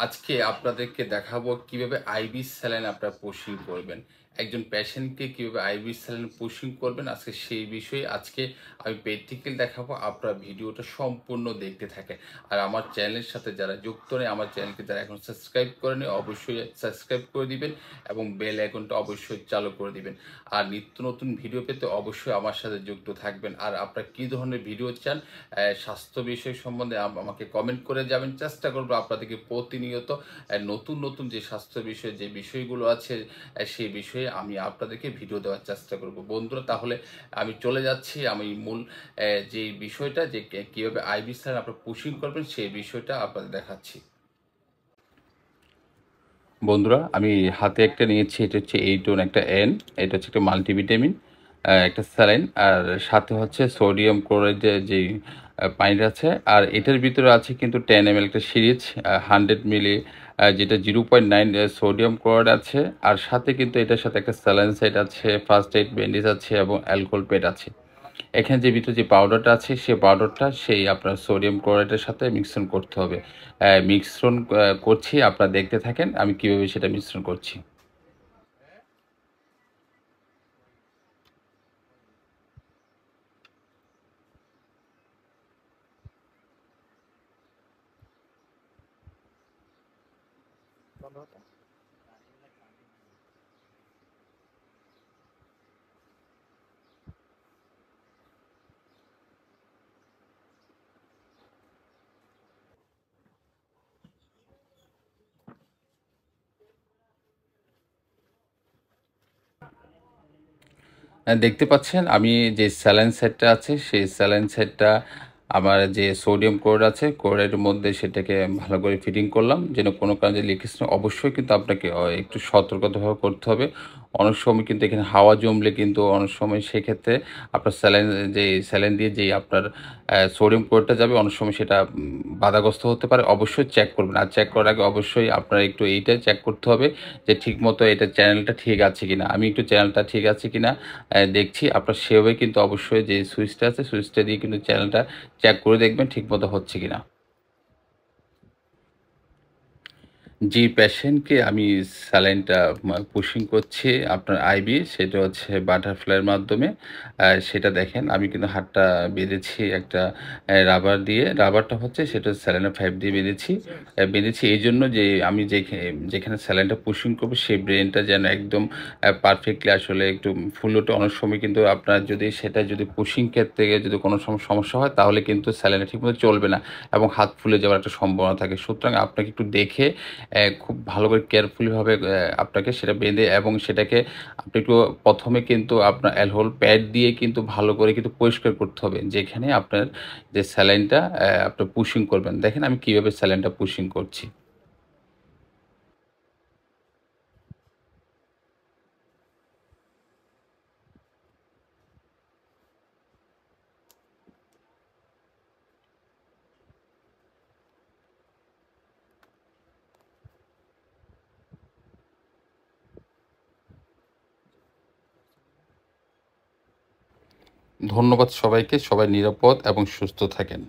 আজকে আপনাদেরকে দেখাবো কিভাবে আইভি স্যালাইন আপনারা পুশিং করবেন। একজন পেশেন্টকে কিভাবে আইভি স্যালাইন পুশিং করবেন আজকে সেই বিষয়ে আমি প্র্যাকটিক্যাল দেখাবো। আপনারা ভিডিওটা সম্পূর্ণ দেখতে থাকেন। আর আমার চ্যানেলের সাথে যারা যুক্ত নেই, আমার চ্যানেলকে যারা এখন সাবস্ক্রাইব করেনি অবশ্যই সাবস্ক্রাইব করে দিবেন এবং বেল আইকনটা অবশ্যই চালু করে দিবেন। আর নিত্য নতুন ভিডিও পেতে অবশ্যই আমার সাথে যুক্ত থাকবেন। আর আপনারা কী ধরনের ভিডিও চান স্বাস্থ্য বিষয় সম্বন্ধে আমাকে কমেন্ট করে যাবেন। চেষ্টা করবো আপনাদেরকে প্রতিনিয়ত নতুন নতুন যে স্বাস্থ্য বিষয়ে যে বিষয়গুলো আছে সেই বিষয়ে আমি আপনাদেরকে ভিডিও দেওয়ার চেষ্টা করব বন্ধুরা। তাহলে আমি চলে যাচ্ছি আমি মূল যে বিষয়টা যে কীভাবে আইভি স্যালাইন আপনারা পুশিং করবেন সেই বিষয়টা আপনাদের দেখাচ্ছি। বন্ধুরা আমি হাতে একটা নিয়েছি, এটা হচ্ছে এইটোন একটা এন, এটা হচ্ছে একটা মাল্টিভিটামিন, একটা স্যালাইন, আর সাথে হচ্ছে সোডিয়াম ক্লোরাইডের যে পানিটা আছে, আর এটার ভিতরে আছে কিন্তু 10 ml একটা সিরিজ 100 মিলি, যেটা 0.9 সোডিয়াম ক্লোরাইড আছে, আর সাথে কিন্তু এটার সাথে একটা স্যালাইন সাইড আছে, ফার্স্ট এইড ব্যান্ডেজ আছে এবং অ্যালকোহল প্যাড আছে। এখানে যে ভিতরে যে পাউডারটা আছে সেই পাউডারটা সেই আপনার সোডিয়াম ক্লোরাইডের সাথে মিশ্রণ করতে হবে। মিশ্রণ করছি, আপনারা দেখতে থাকেন আমি কিভাবে সেটা মিশ্রণ করছি। দেখতে পাচ্ছেন আমি যে স্যালাইন সেটটা আছে সেই স্যালাইন সেটটা আমার যে সোডিয়াম ক্লোরাইড আছে ক্লোরাইডের মধ্যে সেটাকে ভালো করে ফিটিং করলাম যেন কোনো কাজে লিকেজ না। অবশ্যই কিন্তু আপনাকে একটু সতর্কতাভাবে করতে হবে। অনেক সময় কিন্তু এখানে হাওয়া জমলে কিন্তু অনেক সময় সেক্ষেত্রে আপনার স্যালাইন যে স্যালাইন দিয়ে যেই আপনার সোডিয়াম ক্লোরাইডটা যাবে অনেক সময় সেটা বাধাগ্রস্ত হতে পারে। অবশ্যই চেক করবেন, আর চেক করার আগে অবশ্যই আপনার একটু এইটা চেক করতে হবে যে ঠিকমতো এটা চ্যানেলটা ঠিক আছে কিনা। আমি একটু চ্যানেলটা ঠিক আছে কিনা দেখছি। আপনার সেভাবে কিন্তু অবশ্যই যে সুইচটা আছে সুইচটা দিয়ে কিন্তু চ্যানেলটা চেক করে দেখবেন ঠিকমতো হচ্ছে কিনা। যে পেশেন্টকে আমি স্যালাইনটা পুশিং করছি আপনার আইভি, সেটা হচ্ছে বাটারফ্লাইয়ের মাধ্যমে। সেটা দেখেন আমি কিন্তু হাতটা বেঁধেছি একটা রাবার দিয়ে। রাবারটা হচ্ছে সেটা স্যালাইনের পাইপ দিয়ে বেঁধেছি এই জন্য যে আমি যেখানে স্যালাইনটা পুশিং করবো সেই ব্রেনটা যেন একদম পারফেক্টলি আসলে একটু ফুল ওঠে। অনেক সময় কিন্তু আপনার যদি সেটা যদি পুশিং ক্ষেত্রে যদি কোনো সমস্যা হয় তাহলে কিন্তু স্যালাইনটা ঠিকমতো চলবে না এবং হাত ফুলে যাওয়ার একটা সম্ভাবনা থাকে। সুতরাং আপনাকে একটু দেখে খুব ভালো করে কেয়ারফুলিভাবে আপনাকে সেটা বেঁধে এবং সেটাকে আপনি একটু ১ম এ কিন্তু আপনার অ্যালকোহল প্যাড দিয়ে কিন্তু ভালো করে কিন্তু পরিষ্কার করতে হবে যেখানে আপনার যে স্যালাইনটা আপনি পুশিং করবেন। দেখেন আমি কিভাবে স্যালাইনটা পুশিং করছি। ধন্যবাদ সবাইকে। সবাই নিরাপদ এবং সুস্থ থাকেন।